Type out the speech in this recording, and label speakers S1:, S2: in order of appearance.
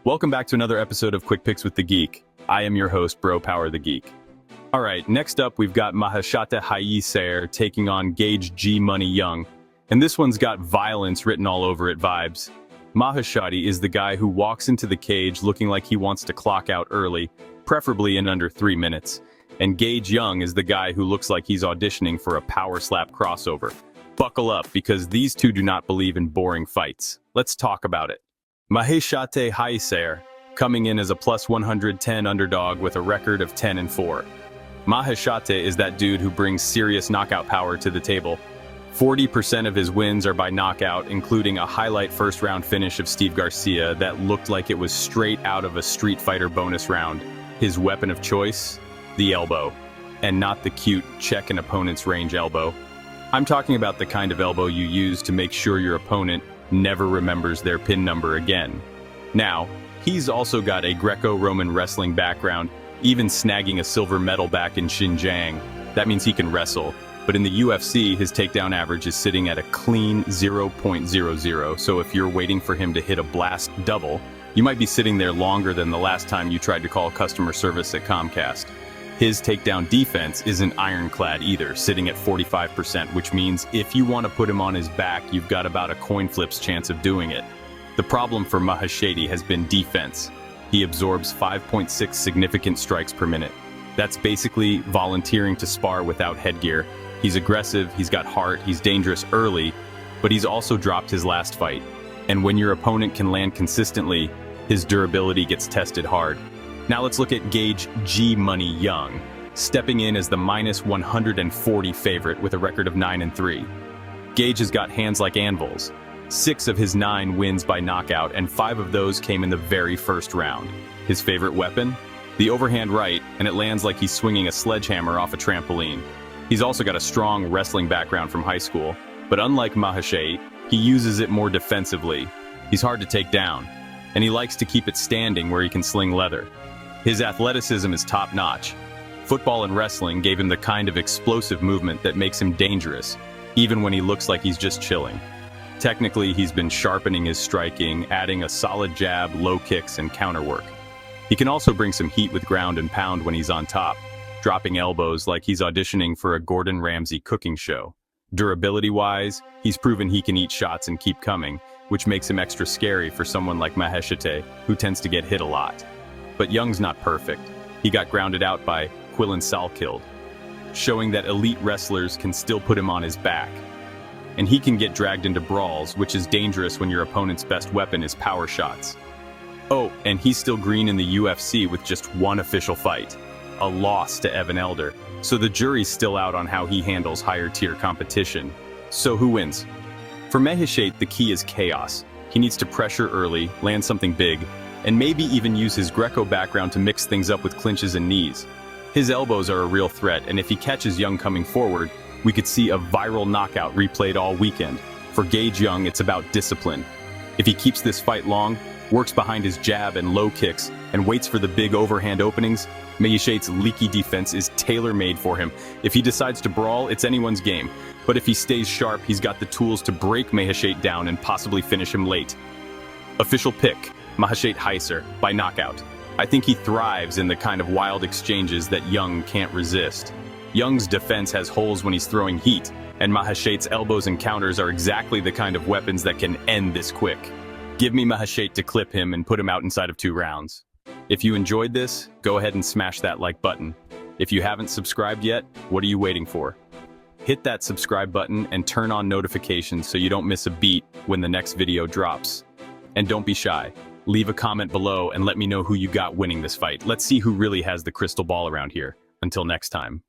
S1: Welcome back to another episode of Quick Picks with the Geek. I am your host, Bro Power the Geek. Alright, next up we've got Maheshate taking on Gage G Money Young. And this one's got violence written all over it vibes. Maheshate is the guy who walks into the cage looking like he wants to clock out early, preferably in under 3 minutes. And Gage Young is the guy who looks like he's auditioning for a power slap crossover. Buckle up, because these two do not believe in boring fights. Let's talk about it. Maheshate, coming in as a plus 110 underdog with a record of 10-4. Maheshate is that dude who brings serious knockout power to the table. 40% of his wins are by knockout, including a highlight first-round finish of Steve Garcia that looked like it was straight out of a Street Fighter bonus round. His weapon of choice? The elbow. And not the cute check an opponent's range elbow. I'm talking about the kind of elbow you use to make sure your opponent never remembers their pin number again. Now, he's also got a Greco-Roman wrestling background, even snagging a silver medal back in Xinjiang. That means he can wrestle. But in the UFC, his takedown average is sitting at a clean 0.00, so if you're waiting for him to hit a blast double, you might be sitting there longer than the last time you tried to call customer service at Comcast. His takedown defense isn't ironclad either, sitting at 45%, which means if you want to put him on his back, you've got about a coin flip's chance of doing it. The problem for Maheshate has been defense. He absorbs 5.6 significant strikes per minute. That's basically volunteering to spar without headgear. He's aggressive, he's got heart, he's dangerous early, but he's also dropped his last fight. And when your opponent can land consistently, his durability gets tested hard. Now let's look at Gage G Money Young, stepping in as the minus 140 favorite with a record of 9-3. Gage has got hands like anvils. 6 of his 9 wins by knockout, and 5 of those came in the very first round. His favorite weapon? The overhand right, and it lands like he's swinging a sledgehammer off a trampoline. He's also got a strong wrestling background from high school, but unlike Maheshate, he uses it more defensively. He's hard to take down, and he likes to keep it standing where he can sling leather. His athleticism is top-notch. Football and wrestling gave him the kind of explosive movement that makes him dangerous, even when he looks like he's just chilling. Technically, he's been sharpening his striking, adding a solid jab, low kicks, and counter work. He can also bring some heat with ground and pound when he's on top, dropping elbows like he's auditioning for a Gordon Ramsay cooking show. Durability-wise, he's proven he can eat shots and keep coming, which makes him extra scary for someone like Maheshate, who tends to get hit a lot. But Young's not perfect. He got grounded out by Quillen Salkilled, showing that elite wrestlers can still put him on his back. And he can get dragged into brawls, which is dangerous when your opponent's best weapon is power shots. Oh, and he's still green in the UFC with just one official fight, a loss to Evan Elder. So the jury's still out on how he handles higher tier competition. So who wins? For Maheshate, the key is chaos. He needs to pressure early, land something big, and maybe even use his Greco background to mix things up with clinches and knees. His elbows are a real threat, and if he catches Young coming forward, we could see a viral knockout replayed all weekend. For Gage Young, it's about discipline. If he keeps this fight long, works behind his jab and low kicks, and waits for the big overhand openings, Maheshate's leaky defense is tailor-made for him. If he decides to brawl, it's anyone's game. But if he stays sharp, he's got the tools to break Maheshate down and possibly finish him late. Official pick, Maheshate by knockout. I think he thrives in the kind of wild exchanges that Young can't resist. Young's defense has holes when he's throwing heat, and Maheshate's elbows and counters are exactly the kind of weapons that can end this quick. Give me Maheshate to clip him and put him out inside of 2 rounds. If you enjoyed this, go ahead and smash that like button. If you haven't subscribed yet, what are you waiting for? Hit that subscribe button and turn on notifications so you don't miss a beat when the next video drops. And don't be shy. Leave a comment below and let me know who you got winning this fight. Let's see who really has the crystal ball around here. Until next time.